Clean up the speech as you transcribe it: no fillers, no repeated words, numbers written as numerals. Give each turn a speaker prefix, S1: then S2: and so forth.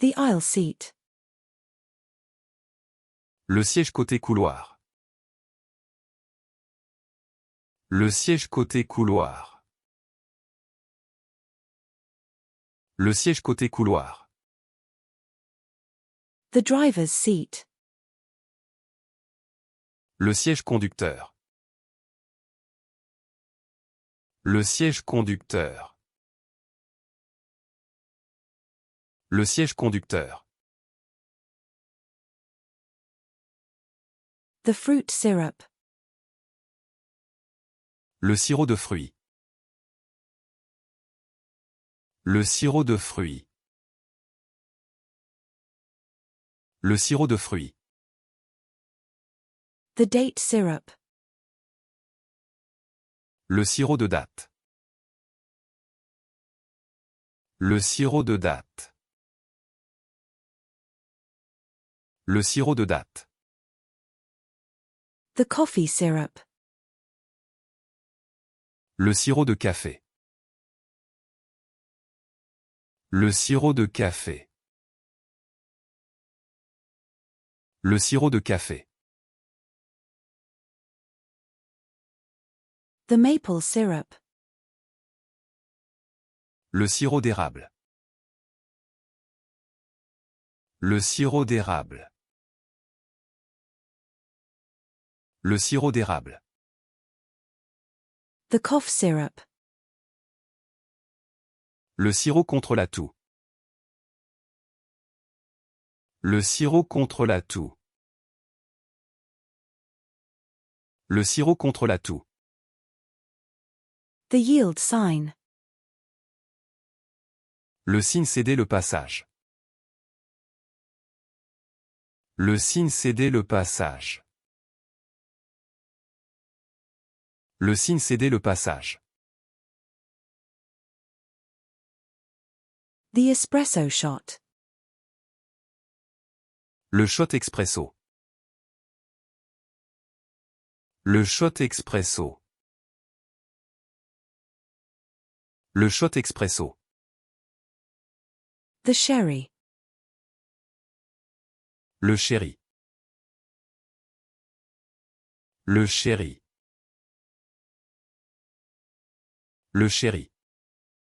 S1: The aisle seat.
S2: Le siège côté couloir. Le siège côté couloir. Le siège côté couloir.
S1: The driver's seat.
S2: Le siège conducteur. Le siège conducteur. Le siège conducteur.
S1: The fruit syrup.
S2: Le sirop de fruits. Le sirop de fruits. Le sirop de fruits.
S1: The date syrup.
S2: Le sirop de date. Le sirop de date. Le sirop de date.
S1: The coffee syrup.
S2: Le sirop de café. Le sirop de café. Le sirop de café.
S1: The maple syrup.
S2: Le sirop d'érable. Le sirop d'érable. Le sirop d'érable.
S1: The cough syrup.
S2: Le sirop contre la toux. Le sirop contre la toux. Le sirop contre la toux.
S1: The yield sign.
S2: Le signe céder le passage. Le signe céder le passage. Le signe céder le passage.
S1: The espresso shot.
S2: Le shot expresso. Le shot expresso. Le shot expresso.
S1: The sherry.
S2: Le sherry. Le sherry. Le sherry.